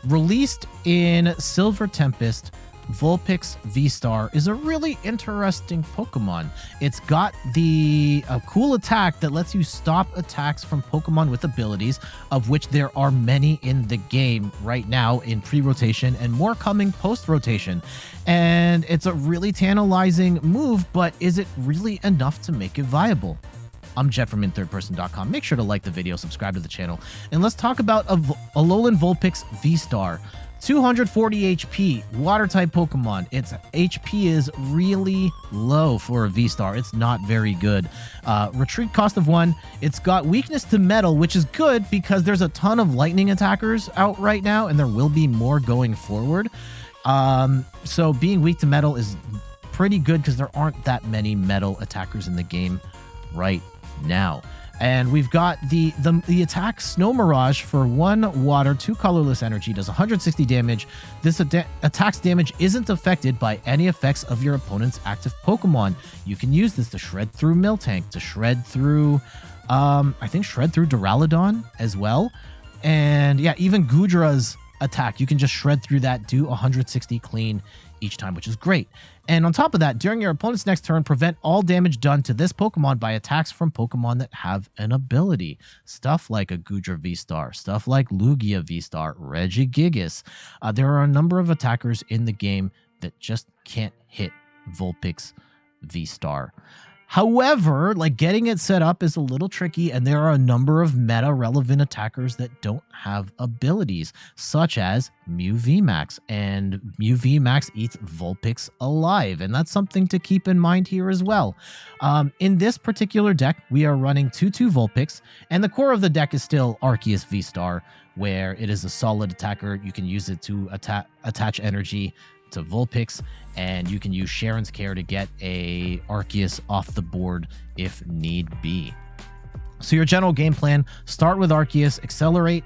Released in Silver Tempest, Vulpix V-STAR is a really interesting Pokemon. It's got a cool attack that lets you stop attacks from Pokemon with abilities, of which there are many in the game right now in pre-rotation and more coming post-rotation. And it's a really tantalizing move, but is it really enough to make it viable? I'm Jet from InThirdPerson.com. Make sure to like the video, subscribe to the channel, and let's talk about Alolan Vulpix V-STAR. 240 HP, water-type Pokemon. Its HP is really low for a V-STAR. It's not very good. Retreat cost of 1. It's got weakness to metal, which is good because there's a ton of lightning attackers out right now, and there will be more going forward. So being weak to metal is pretty good because there aren't that many metal attackers in the game right now. And we've got the attack Snow Mirage for 1 water, 2 colorless energy, does 160 damage. This attack's damage isn't affected by any effects of your opponent's active Pokemon. You can use this to shred through Miltank, to shred through, I think shred through Duraludon as well. And yeah, even Goodra's attack, you can just shred through that, do 160 clean each time, which is great. And on top of that, during your opponent's next turn, prevent all damage done to this Pokemon by attacks from Pokemon that have an ability. Stuff like a Goodra V-Star, stuff like Lugia V-Star, Regigigas. There are a number of attackers in the game that just can't hit Vulpix V-Star. However, like, getting it set up is a little tricky, and there are a number of meta-relevant attackers that don't have abilities, such as Mew VMAX, and Mew VMAX eats Vulpix alive, and that's something to keep in mind here as well. In this particular deck, we are running 2/2 Vulpix, and the core of the deck is still Arceus V-STAR, where it is a solid attacker. You can use it to attach energy to Vulpix, and you can use Cheren's Care to get a Arceus off the board if need be. So your general game plan: start with Arceus, accelerate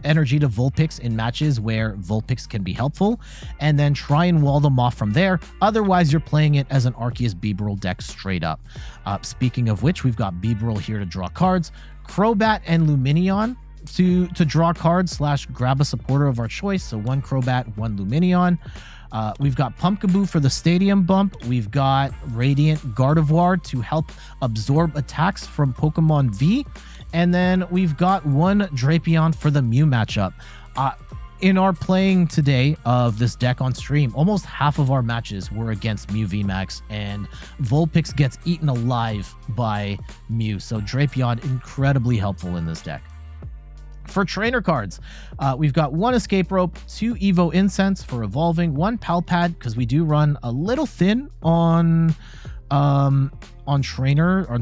energy to Vulpix in matches where Vulpix can be helpful, and then try and wall them off from there. Otherwise, you're playing it as an Arceus Bibarel deck straight up. Speaking of which, we've got Bibarel here to draw cards, Crobat and Lumineon to draw cards / grab a supporter of our choice. So 1 Crobat, 1 Lumineon. We've got Pumpkaboo for the stadium bump. We've got Radiant Gardevoir to help absorb attacks from Pokemon V. And then we've got 1 Drapion for the Mew matchup. In our playing today of this deck on stream, almost half of our matches were against Mew VMAX, and Vulpix gets eaten alive by Mew. So Drapion, incredibly helpful in this deck. For trainer cards, we've got 1 Escape Rope, 2 Evo Incense for evolving, 1 Pal Pad, because we do run a little thin on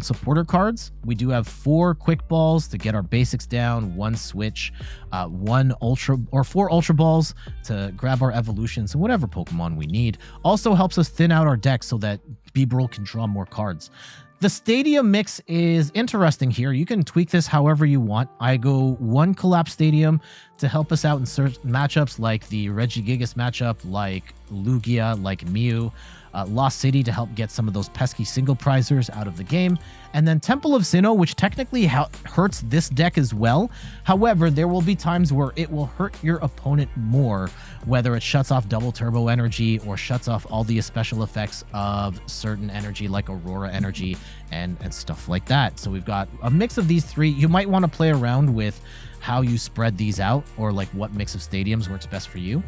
supporter cards. We do have 4 Quick Balls to get our basics down, 1 Switch, 4 Ultra Balls to grab our evolutions and whatever Pokemon we need. Also helps us thin out our deck so that Bibarel can draw more cards. The stadium mix is interesting here. You can tweak this however you want. I go 1 Collapsed Stadium to help us out in certain matchups, like the Regigigas matchup, like Lugia, like Mew. Lost City to help get some of those pesky single prizers out of the game. And then Temple of Sinnoh, which technically hurts this deck as well. However, there will be times where it will hurt your opponent more, whether it shuts off double turbo energy or shuts off all the special effects of certain energy like Aurora energy and stuff like that. So we've got a mix of these 3. You might want to play around with how you spread these out, or like what mix of stadiums works best for you.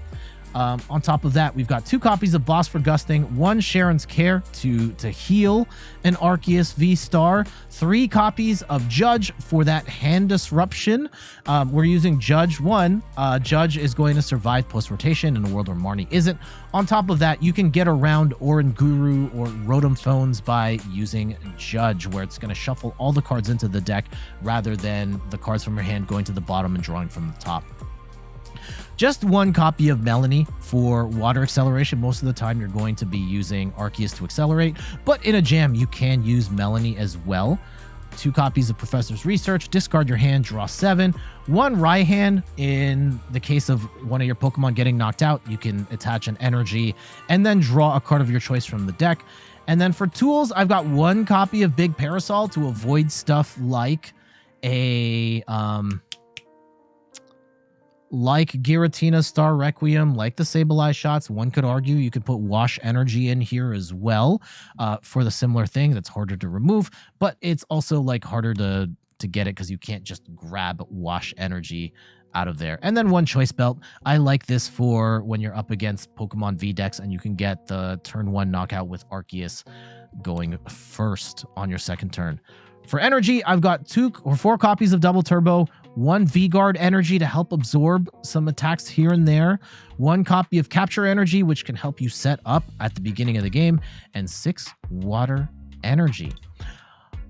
On top of that, we've got 2 copies of Boss for Gusting, 1 Cheren's Care to heal an Arceus V-STAR, 3 copies of Judge for that hand disruption. We're using Judge 1. Judge is going to survive post-rotation in a world where Marnie isn't. On top of that, you can get around Orin Guru or Rotom Phones by using Judge, where it's going to shuffle all the cards into the deck rather than the cards from your hand going to the bottom and drawing from the top. Just 1 copy of Melanie for water acceleration. Most of the time you're going to be using Arceus to accelerate, but in a jam you can use Melanie as well. 2 copies of Professor's Research, discard your hand, draw 7. 1 Raihan, in the case of one of your Pokemon getting knocked out, you can attach an energy and then draw a card of your choice from the deck. And then for tools, I've got 1 copy of Big Parasol to avoid stuff like a like Giratina Star Requiem, like the Sableye shots. One could argue you could put Wash Energy in here as well for the similar thing. That's harder to remove, but it's also like harder to get it because you can't just grab Wash Energy out of there. And then one Choice Belt. I like this for when you're up against Pokemon V-Dex and you can get the turn 1 knockout with Arceus going first on your second turn. For energy, I've got 2 or 4 copies of Double Turbo, 1 V-Guard energy to help absorb some attacks here and there, 1 copy of Capture energy, which can help you set up at the beginning of the game, and 6 water energy.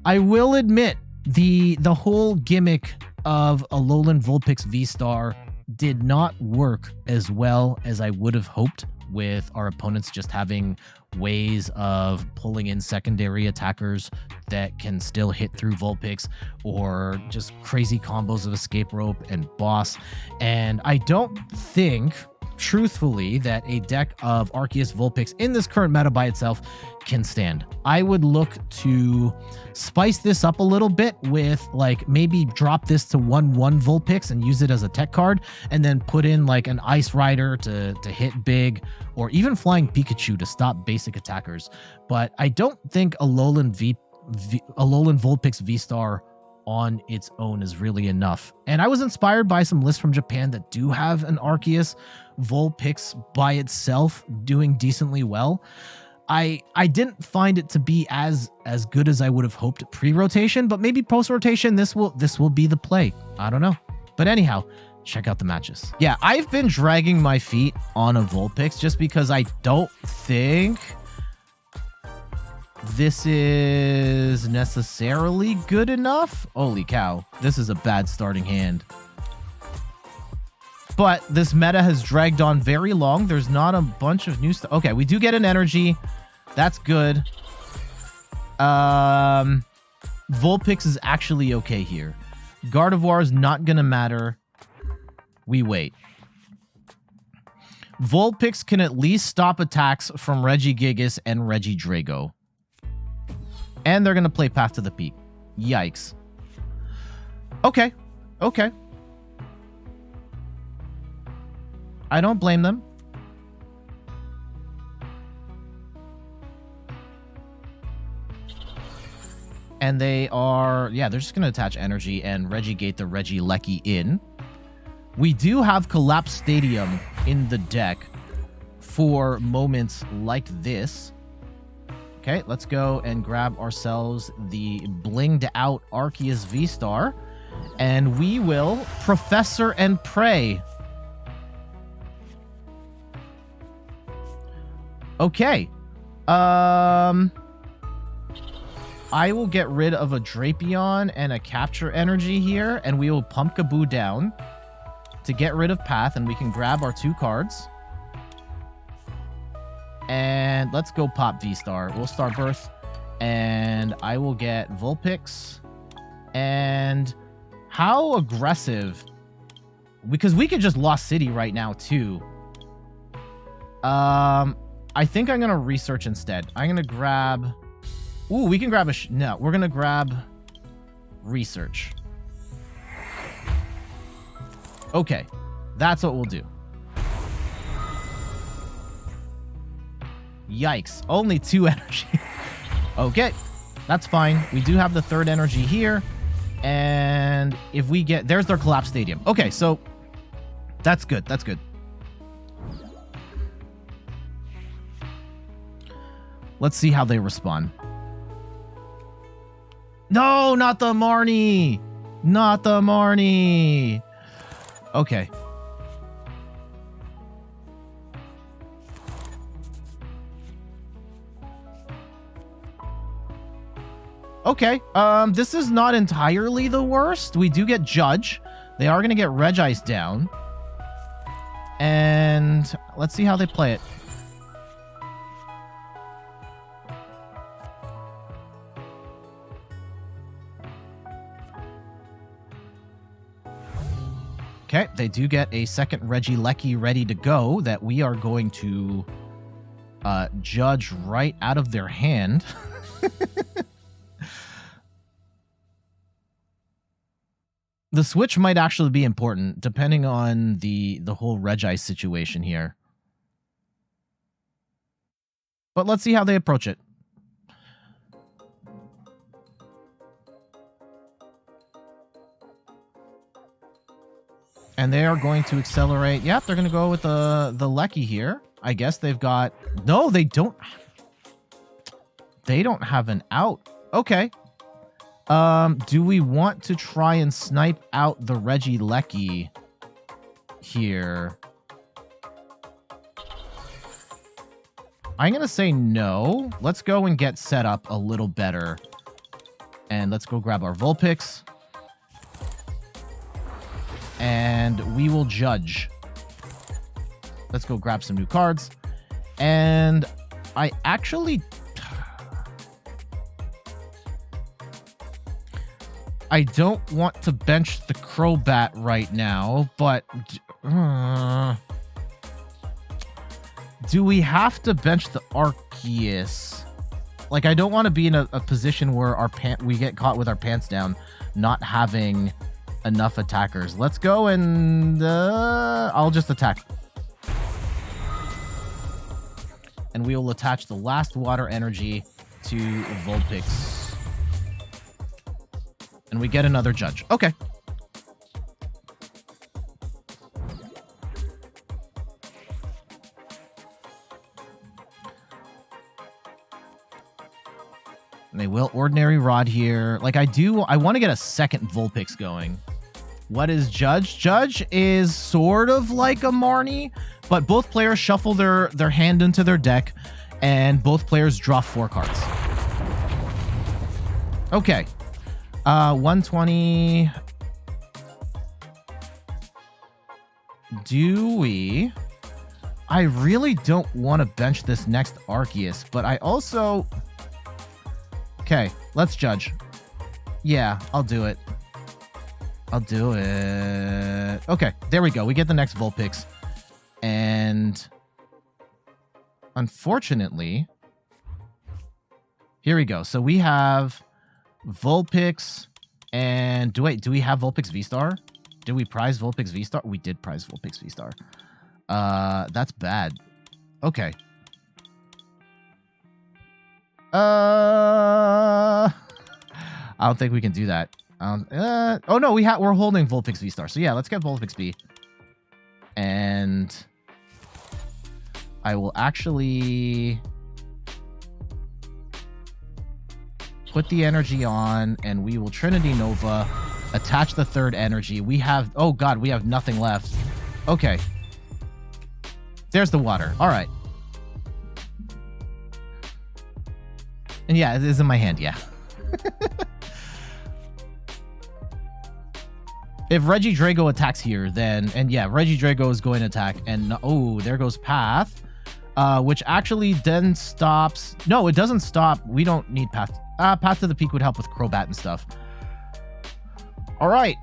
I will admit, the whole gimmick of Alolan Vulpix V-Star did not work as well as I would have hoped, with our opponents just having ways of pulling in secondary attackers that can still hit through Vulpix, or just crazy combos of Escape Rope and Boss. And I don't think, truthfully, that a deck of Arceus Vulpix in this current meta by itself can stand. I would look to spice this up a little bit with, like, maybe drop this to 1/1 Vulpix and use it as a tech card, and then put in like an Ice Rider to hit big, or even Flying Pikachu to stop basic attackers. But I don't think Alolan Vulpix V-Star on its own is really enough. And I was inspired by some lists from Japan that do have an Arceus Vulpix by itself doing decently well. I didn't find it to be as good as I would have hoped pre-rotation, but maybe post-rotation this will be the play. I don't know. But anyhow, check out the matches. Yeah, I've been dragging my feet on a Vulpix just because I don't think this is necessarily good enough. Holy cow, this is a bad starting hand. But this meta has dragged on very long. There's not a bunch of new stuff. Okay, we do get an energy. That's good. Vulpix is actually okay here. Gardevoir is not going to matter. We wait. Vulpix can at least stop attacks from Regigigas and Regidrago. And they're going to play Path to the Peak. Yikes. Okay. Okay. I don't blame them. And they are... yeah, they're just going to attach energy and Regigate the Regieleki in. We do have Collapsed Stadium in the deck for moments like this. Okay, let's go and grab ourselves the blinged out Arceus V-Star. And we will Professor and Pray. Okay. I will get rid of a Drapion and a Capture energy here, and we will Pumpkaboo down to get rid of Path, and we can grab our 2 cards. And let's go pop V-Star. We'll Star Birth, and I will get Vulpix. And how aggressive? Because we could just Lost City right now, too. I think I'm going to research instead. I'm going to grab... ooh, we can grab a... no, we're going to grab research. Okay, that's what we'll do. Yikes, only 2 energy. Okay, that's fine. We do have the 3rd energy here. And if we get... there's their Collapsed Stadium. Okay, so that's good. That's good. Let's see how they respond. No, not the Marnie. Not the Marnie. Okay. Okay. This is not entirely the worst. We do get Judge. They are going to get Regice down. And let's see how they play it. Okay, they do get a second Regieleki ready to go that we are going to judge right out of their hand. The switch might actually be important, depending on the whole Regice situation here. But let's see how they approach it. And they are going to accelerate. Yep, they're going to go with the Lecky here. I guess they've got... No, they don't. They don't have an out. Okay. Do we want to try and snipe out the Regilecky here? I'm going to say no. Let's go and get set up a little better. And let's go grab our Vulpix. And we will judge. Let's go grab some new cards. And I actually... I don't want to bench the Crobat right now, but... do we have to bench the Arceus? Like, I don't want to be in a position where we get caught with our pants down, not having enough attackers. Let's go and... I'll just attack. And we will attach the last water energy to Vulpix. And we get another judge. Okay. And they will Ordinary Rod here. Like, I want to get a second Vulpix going. What is Judge? Judge is sort of like a Marnie, but both players shuffle their hand into their deck, and both players draw 4 cards. Okay. 120. Do we? I really don't want to bench this next Arceus, but I also... Okay, let's judge. Yeah, I'll do it. I'll do it. Okay, there we go. We get the next Vulpix. And... unfortunately... here we go. So we have... Vulpix, and do we have Vulpix V-Star? Did we prize Vulpix V-Star? We did prize Vulpix V-Star. That's bad. Okay. I don't think we can do that. Oh no, we're holding Vulpix V-Star. So yeah, let's get Vulpix V. And I will actually put the energy on, and we will Trinity Nova, attach the third energy. We have... oh god, we have nothing left. Okay. There's the water. All right. And yeah, it is in my hand, yeah. If Regidrago attacks here, then... and yeah, Regidrago is going to attack, and... oh, there goes Path. Which actually then stops... no, it doesn't stop. We don't need Path. Path to the Peak would help with Crobat and stuff. All right.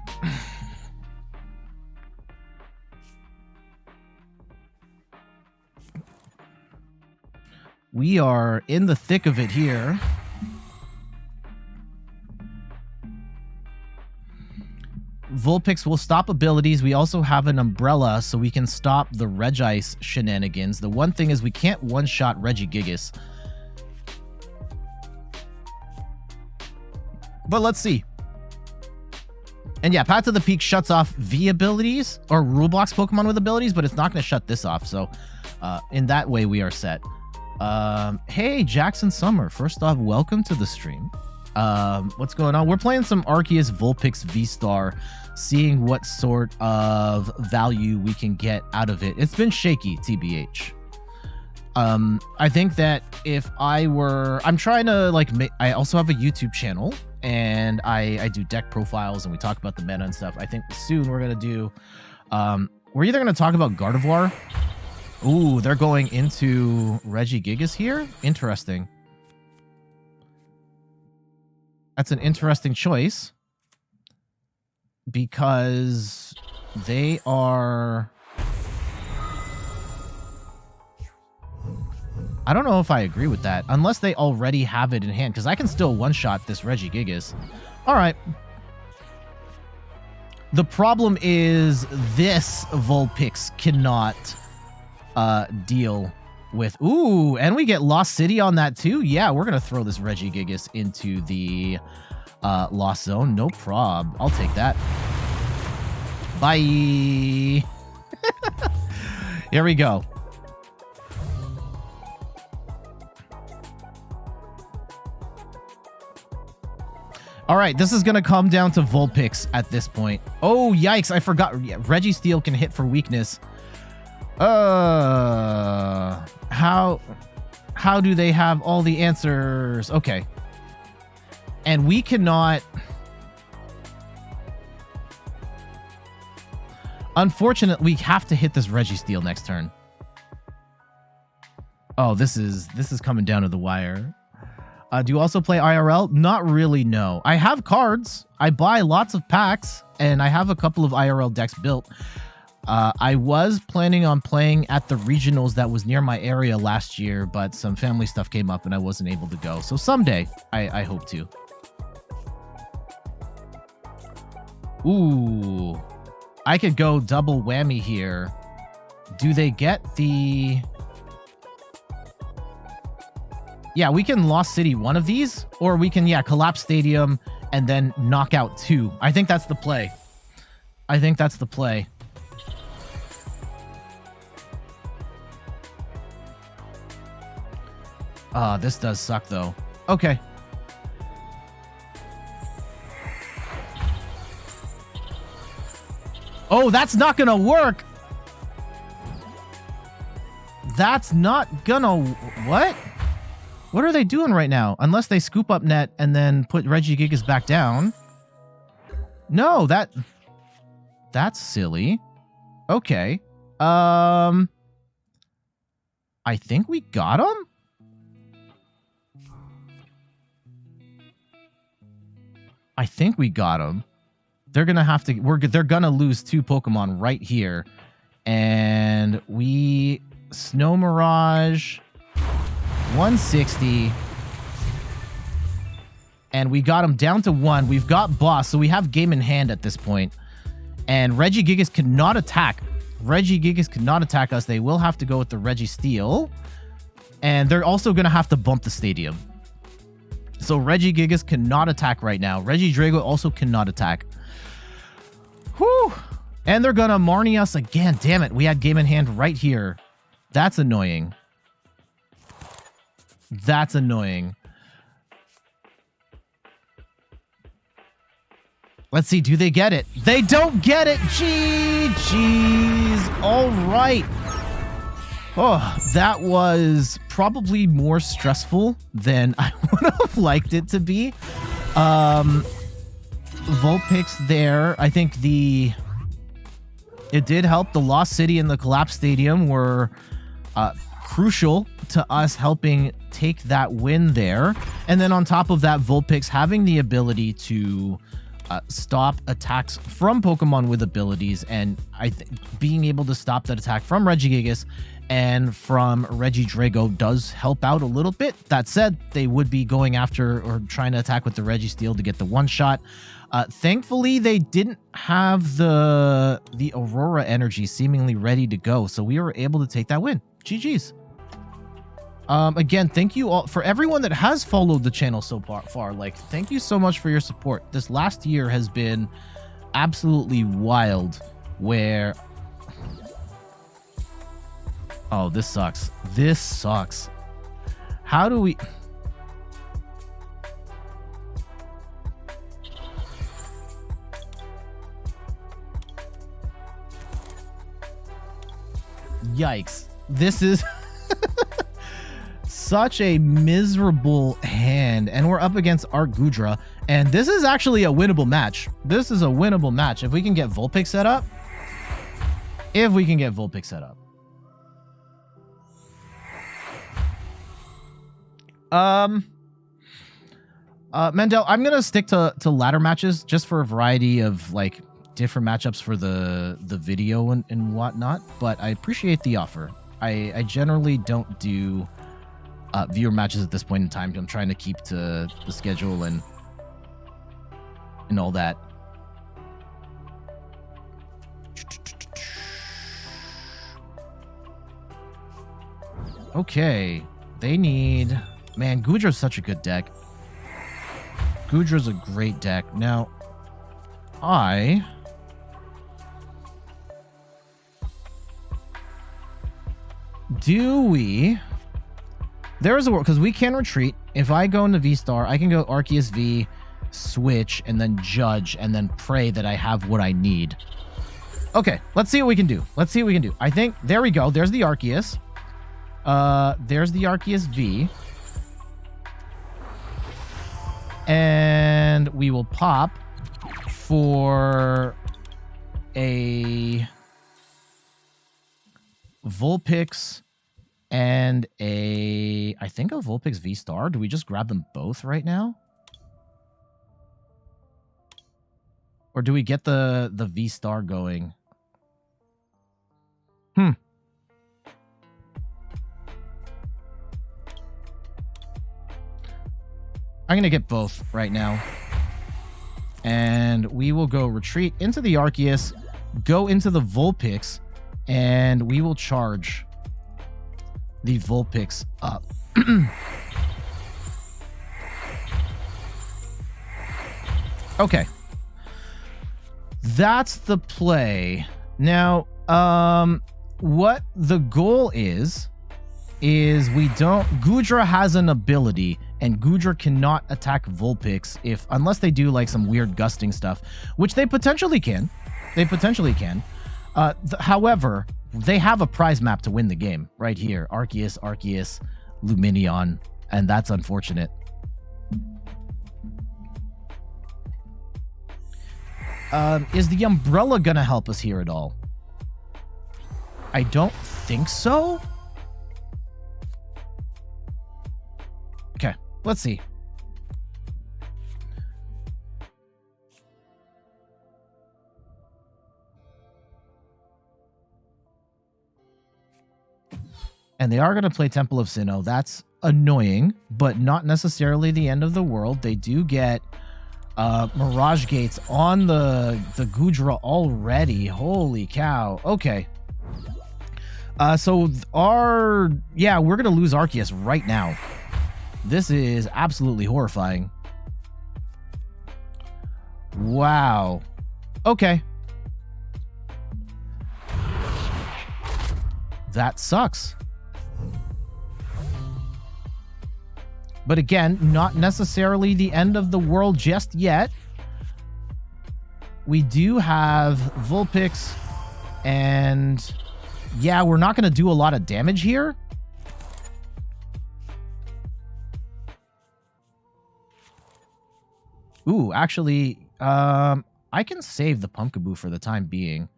We are in the thick of it here. Vulpix will stop abilities. We also have an Umbrella, so we can stop the Regice shenanigans. The one thing is we can't one-shot Regigigas. But let's see. And yeah, Path to the Peak shuts off V abilities, or rule blocks Pokemon with abilities, but it's not going to shut this off. So in that way, we are set. Hey, Jackson Summer. First off, welcome to the stream. What's going on? We're playing some Arceus Vulpix V-Star, seeing what sort of value we can get out of it. It's been shaky, TBH. I think that if I were... I'm trying to, like, I also have a YouTube channel, and I do deck profiles, and we talk about the meta and stuff. I think soon we're going to do... we're either going to talk about Gardevoir. Ooh, they're going into Regigigas here? Interesting. That's an interesting choice. Because they are... I don't know if I agree with that, unless they already have it in hand, because I can still one-shot this Regigigas. All right. The problem is this Vulpix cannot deal with... Ooh, and we get Lost City on that too? Yeah, we're going to throw this Regigigas into the Lost Zone. No prob. I'll take that. Bye. Here we go. All right, this is going to come down to Vulpix at this point. Oh, yikes. I forgot. Yeah, Registeel can hit for weakness. How do they have all the answers? Okay. And we cannot... Unfortunately, we have to hit this Registeel next turn. Oh, this is coming down to the wire. Do you also play IRL? Not really, no. I have cards. I buy lots of packs, and I have a couple of IRL decks built. I was planning on playing at the regionals that was near my area last year, but some family stuff came up and I wasn't able to go. So someday, I hope to. Ooh. I could go double whammy here. Do they get the... Yeah, we can Lost City one of these, or we can, yeah, Collapsed Stadium and then knock out two. I think that's the play. I think that's the play. This does suck, though. Okay. Oh, that's not gonna work! That's not gonna... What? What are they doing right now? Unless they scoop up net and then put Regigigas back down. No, that's silly. Okay. I think we got him? I think we got him. They're gonna have to... They're gonna lose two Pokemon right here. And we... Snow Mirage... 160, and we got him down to 1. We've got Boss, so we have game in hand at this point. And Regigigas cannot attack. Regigigas cannot attack us. They will have to go with the Registeel, and they're also going to have to bump the stadium. So Regigigas cannot attack right now. Regidrago also cannot attack. Whew! And they're going to Marnie us again. Damn it, we had game in hand right here. That's annoying. That's annoying. Let's see, do they get it? They don't get it! GG's! All right. Oh, that was probably more stressful than I would have liked it to be. Vulpix there. I think it did help. The Lost City and the Collapsed Stadium were crucial to us helping take that win there. And then on top of that, Vulpix having the ability to stop attacks from Pokemon with abilities, and being able to stop that attack from Regigigas and from Regidrago does help out a little bit. That said, they would be going after or trying to attack with the Registeel to get the one shot. Thankfully, they didn't have the Aurora energy seemingly ready to go, so we were able to take that win. GG's. Again, thank you all for everyone that has followed the channel so far. Like, thank you so much for your support. This last year has been absolutely wild, where... Oh, this sucks. This sucks. How do we... Yikes. This is such a miserable hand, and we're up against Goodra, and this is actually a winnable match. This is a winnable match if we can get Vulpix set up. If we can get Vulpix set up. Mendel, I'm gonna stick to ladder matches just for a variety of like different matchups for the video and whatnot, but I appreciate the offer. I generally don't do viewer matches at this point in time. I'm trying to keep to the schedule and all that. Okay. They need... Man, Goodra's such a good deck. Goodra's a great deck. Now, do we... There's a world, because we can retreat. If I go into V-Star, I can go Arceus V, switch, and then judge, and then pray that I have what I need. Okay, let's see what we can do. Let's see what we can do. I think, there we go. There's the Arceus. There's the Arceus V. And we will pop for a Vulpix and I think a Vulpix V-Star. Do we just grab them both right now? Or do we get the V-Star going? I'm going to get both right now. And we will go retreat into the Arceus, go into the Vulpix, and we will charge the Vulpix up. Okay. That's the play. Now, what the goal is we don't... Goodra has an ability, and Goodra cannot attack Vulpix unless they do like some weird gusting stuff, which they potentially can. However, they have a prize map to win the game right here. Arceus, Lumineon, and that's unfortunate. Is the umbrella gonna help us here at all? I don't think so. Okay, let's see. And they are going to play Temple of Sinnoh. That's annoying, but not necessarily the end of the world. They do get Mirage Gates on the Goodra already. Holy cow. Okay. So we're going to lose Arceus right now. This is absolutely horrifying. Wow. Okay. That sucks. But again, not necessarily the end of the world just yet. We do have Vulpix, and yeah, we're not going to do a lot of damage here. Ooh, actually, I can save the Pumpkaboo for the time being.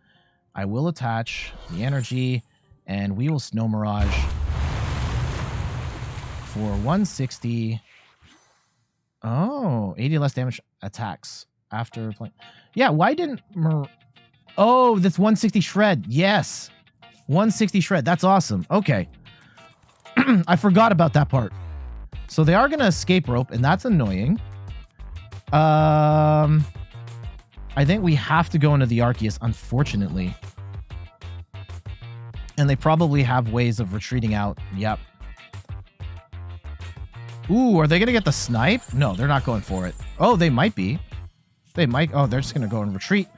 I will attach the energy, and we will Snow Mirage for 160. Oh, 80 less damage attacks after playing. Yeah, why didn't... Oh, that's 160 Shred. Yes. 160 Shred. That's awesome. Okay. I forgot about that part. So they are going to escape rope, and that's annoying. I think we have to go into the Arceus, unfortunately. And they probably have ways of retreating out. Yep. Ooh, are they going to get the snipe? No, they're not going for it. Oh, they might be. They might. Oh, they're just going to go and retreat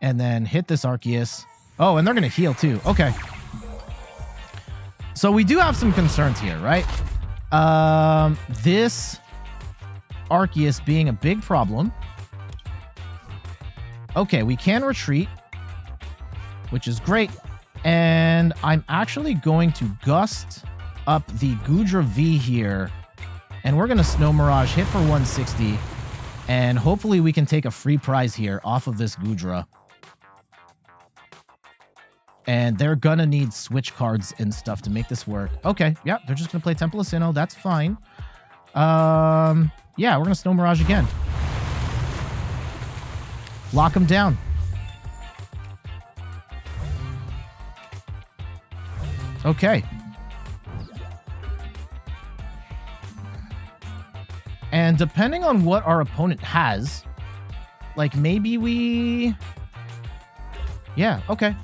and then hit this Arceus. Oh, and they're going to heal too. Okay. So we do have some concerns here, right? This Arceus being a big problem. Okay, we can retreat, which is great. And I'm actually going to gust up the Goodra V here. And we're going to Snow Mirage, hit for 160. And hopefully we can take a free prize here off of this Goodra. And they're going to need switch cards and stuff to make this work. Okay, yeah, they're just going to play Temple of Sinnoh. That's fine. Yeah, we're going to Snow Mirage again. Lock them down. Okay. And depending on what our opponent has, like maybe we... Yeah, okay.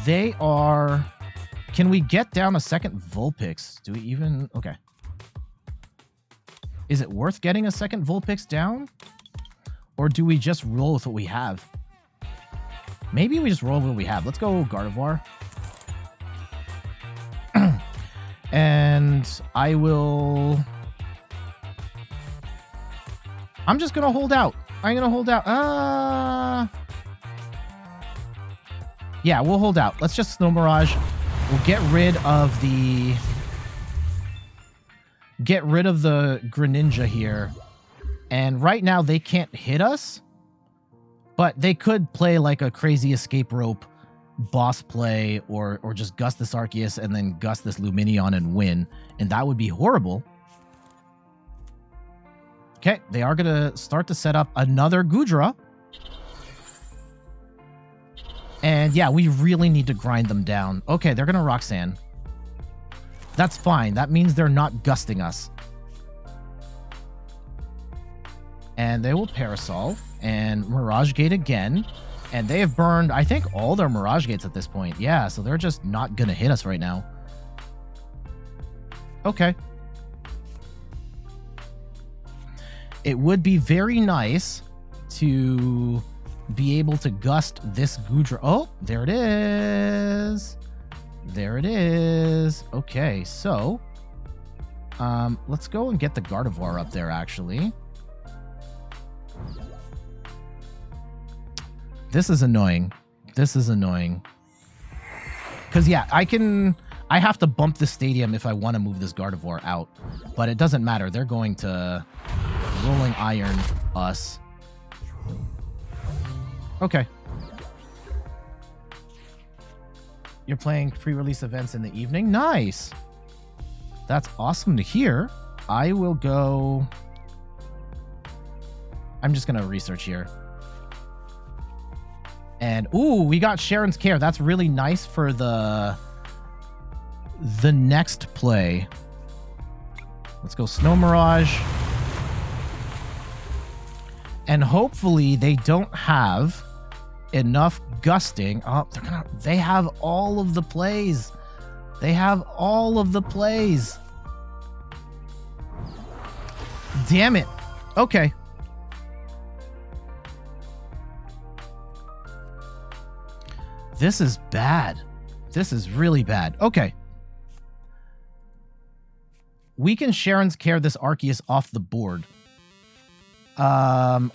They are Can we get down a second Vulpix? Do we even... Okay. Is it worth getting a second Vulpix down? Or do we just roll with what we have? Maybe we just roll with what we have. Let's go Gardevoir. And I will... I'm just going to hold out. I'm going to hold out. Yeah, we'll hold out. Let's just Snow Mirage. We'll get rid of the Greninja here. And right now they can't hit us, but they could play like a crazy escape rope boss play or just gust this Arceus and then gust this Lumineon and win. And that would be horrible. Okay, they are going to start to set up another Goodra. And yeah, we really need to grind them down. Okay, they're going to Roxanne. That's fine. That means they're not gusting us. And they will Parasol and Mirage Gate again. And they have burned, I think, all their Mirage Gates at this point. Yeah, so they're just not going to hit us right now. Okay. It would be very nice to be able to gust this Goodra. Oh, there it is. There it is. Okay, so let's go and get the Gardevoir up there, actually. This is annoying. This is annoying. Because, yeah, I have to bump the stadium if I want to move this Gardevoir out. But it doesn't matter. They're going to Rolling Iron us. Okay. You're playing pre-release events in the evening? Nice. That's awesome to hear. I will go... I'm just going to research here. And, ooh, we got Cheren's Care. That's really nice for the next play. Let's go Snow Mirage. And hopefully they don't have enough gusting. Oh, they have all of the plays. They have all of the plays. Damn it. Okay. This is bad. This is really bad. Okay. We can Cheren's Care this Arceus off the board.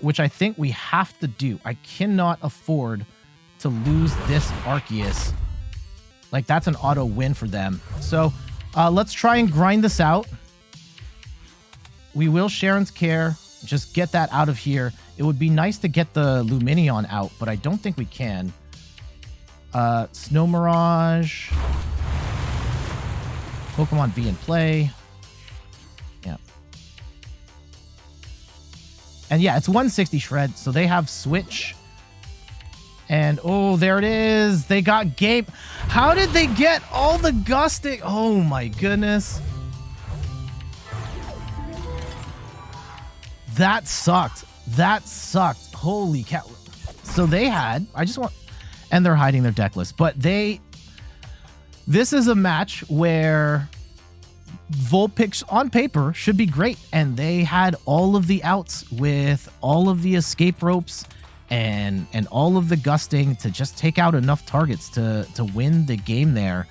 Which I think we have to do. I cannot afford to lose this Arceus. Like, that's an auto win for them. So, let's try and grind this out. We will Cheren's Care. Just get that out of here. It would be nice to get the Lumineon out, but I don't think we can. Snow Mirage. Pokemon V in play. Yeah. And yeah, it's 160 Shred, so they have Switch. And, oh, there it is. They got Gape. How did they get all the gusting? Oh, my goodness. That sucked. That sucked. Holy cow. So they had... And they're hiding their deck list. But this is a match where Vulpix on paper should be great. And they had all of the outs with all of the escape ropes and all of the gusting to just take out enough targets to win the game there.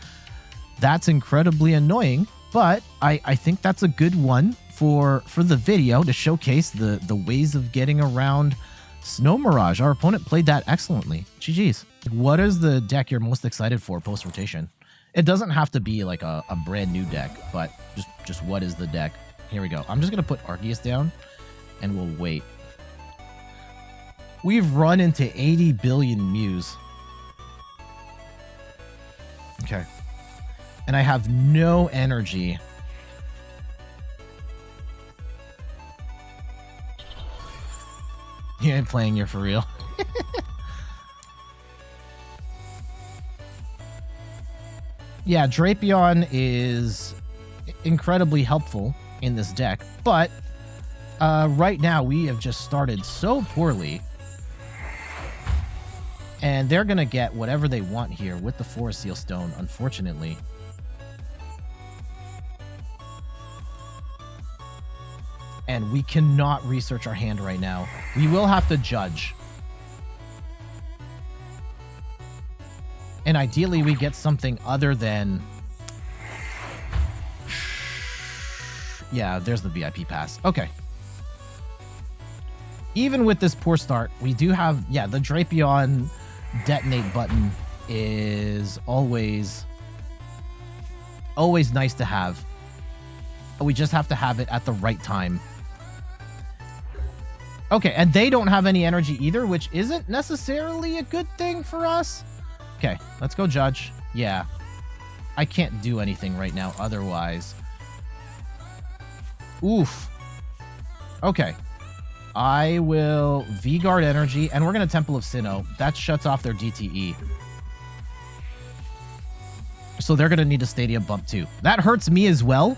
That's incredibly annoying. But I think that's a good one for the video to showcase the ways of getting around Snow Mirage. Our opponent played that excellently. GG's. What is the deck you're most excited for post-rotation? It doesn't have to be like a brand new deck, but just what is the deck? Here we go. I'm just going to put Arceus down, and we'll wait. We've run into 80 billion Mews. Okay. And I have no energy. You ain't playing here for real. Yeah, Drapion is incredibly helpful in this deck, but right now we have just started so poorly. And they're going to get whatever they want here with the Forest Seal Stone, unfortunately. And we cannot research our hand right now. We will have to judge. And ideally, we get something other than... Yeah, there's the VIP pass. Okay. Even with this poor start, we do have... Yeah, the Drapion detonate button is always nice to have. We just have to have it at the right time. Okay, and they don't have any energy either, which isn't necessarily a good thing for us. Okay, let's go judge. Yeah. I can't do anything right now otherwise. Oof. Okay. I will V-Guard energy, and we're going to Temple of Sinnoh. That shuts off their DTE. So they're going to need a Stadium bump too. That hurts me as well,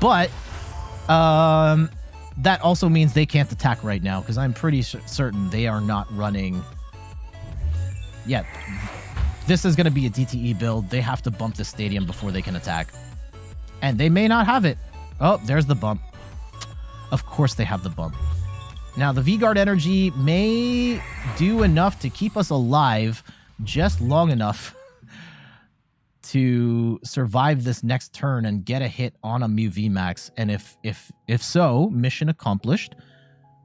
but that also means they can't attack right now, because I'm pretty certain they are not running yet. This is going to be a DTE build. They have to bump the Stadium before they can attack. And they may not have it. Oh, there's the bump. Of course they have the bump. Now, the V-Guard energy may do enough to keep us alive just long enough to survive this next turn and get a hit on a Mew VMAX. And if so, mission accomplished.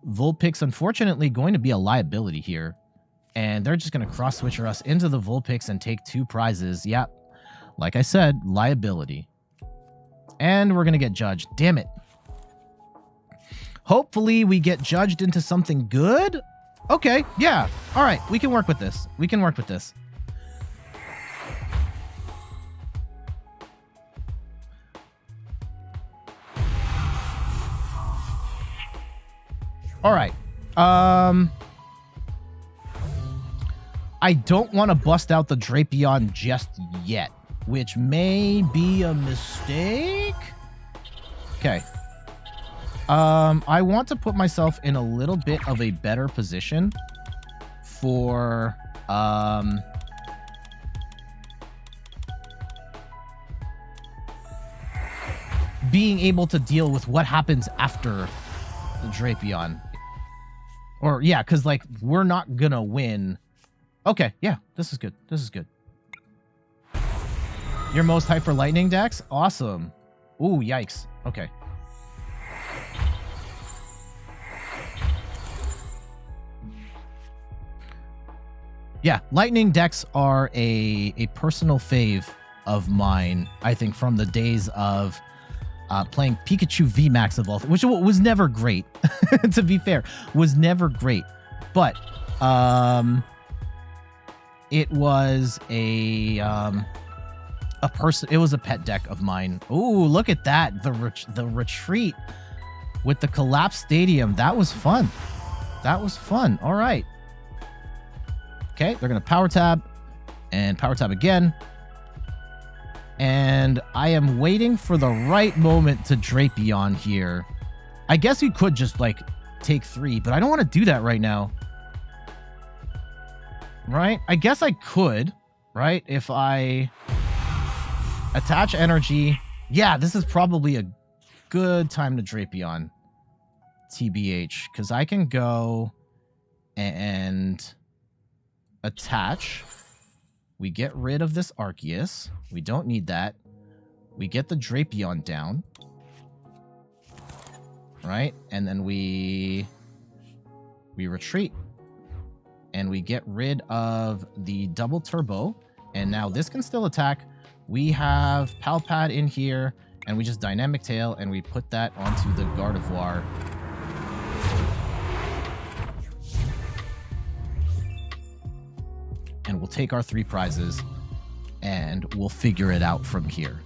Vulpix, unfortunately, going to be a liability here. And they're just going to cross-switcher us into the Vulpix and take 2 prizes. Yeah, like I said, liability. And we're going to get judged. Damn it. Hopefully we get judged into something good. Okay, yeah. All right, we can work with this. We can work with this. All right. I don't want to bust out the Drapion just yet, which may be a mistake. Okay. I want to put myself in a little bit of a better position for being able to deal with what happens after the Drapion. Or, yeah, because, like, we're not gonna win. Okay, yeah, this is good. This is good. Your most hyper lightning decks? Awesome. Ooh, yikes. Okay. Yeah, lightning decks are a personal fave of mine, I think, from the days of playing Pikachu VMAX of all, which was never great, to be fair, was never great. But it was it was a pet deck of mine. Ooh, look at that. The retreat with the Collapsed Stadium. That was fun. That was fun. All right. Okay, they're going to power tab and power tab again. And I am waiting for the right moment to Drapion here. I guess you could just, like, take 3, but I don't want to do that right now. Right? I guess I could, right? If I attach energy. Yeah, this is probably a good time to Drapion. TBH. Because I can go and attach. We get rid of this Arceus. We don't need that. We get the Drapion down. Right? And then we retreat. And we get rid of the double turbo. And now this can still attack. We have Pal Pad in here. And we just Dynamic Tail. And we put that onto the Gardevoir. And we'll take our 3 prizes. And we'll figure it out from here.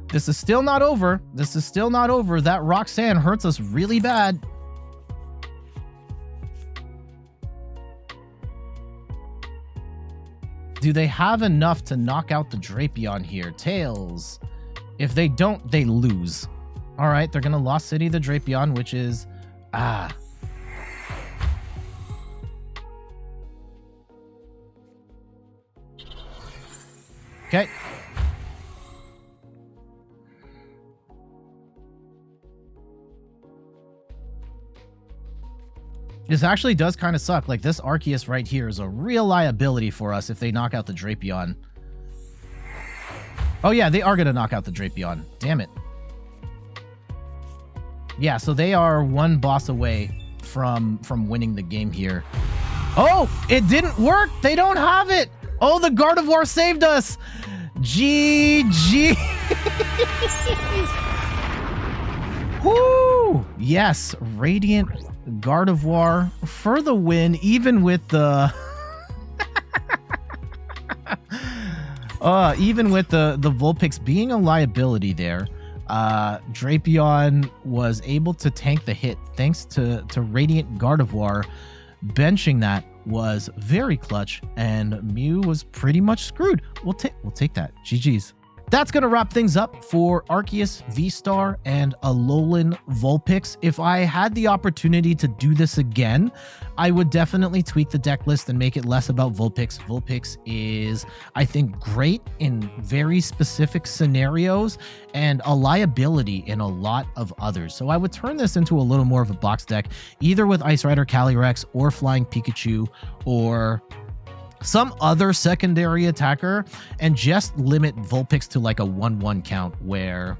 This is still not over. This is still not over. That Roxanne hurts us really bad. Do they have enough to knock out the Drapion here? Tails. If they don't, they lose. All right, they're going to Lost City the Drapion, which is... Okay. This actually does kind of suck. Like, this Arceus right here is a real liability for us if they knock out the Drapion. Oh, yeah, they are going to knock out the Drapion. Damn it. Yeah, so they are one boss away from winning the game here. Oh, it didn't work. They don't have it. Oh, the Gardevoir saved us. GG. Woo! Yes, Radiant Gardevoir for the win, even with the even with the Vulpix being a liability there. Drapion was able to tank the hit thanks to Radiant Gardevoir. Benching that was very clutch, and Mew was pretty much screwed. We'll take that. GG's. That's going to wrap things up for Arceus V-Star and Alolan Vulpix. If I had the opportunity to do this again, I would definitely tweak the deck list and make it less about Vulpix. Vulpix is, I think, great in very specific scenarios and a liability in a lot of others. So I would turn this into a little more of a box deck, either with Ice Rider Calyrex or Flying Pikachu or some other secondary attacker, and just limit Vulpix to like a 1-1 count where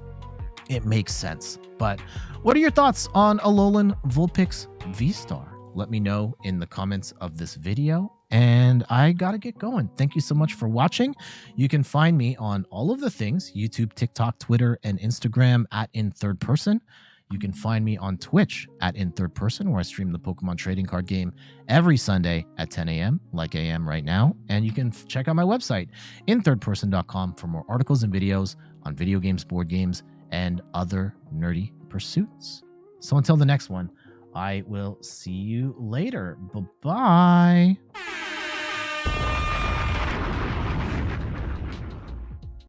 it makes sense. But what are your thoughts on Alolan Vulpix V-Star? Let me know in the comments of this video, and I gotta get going. Thank you so much for watching. You can find me on all of the things: YouTube, TikTok, Twitter, and Instagram at In Third Person. You can find me on Twitch at In Third Person, where I stream the Pokemon trading card game every Sunday at 10 a.m., like I am right now. And you can check out my website, inthirdperson.com, for more articles and videos on video games, board games, and other nerdy pursuits. So until the next one, I will see you later. Bye-bye.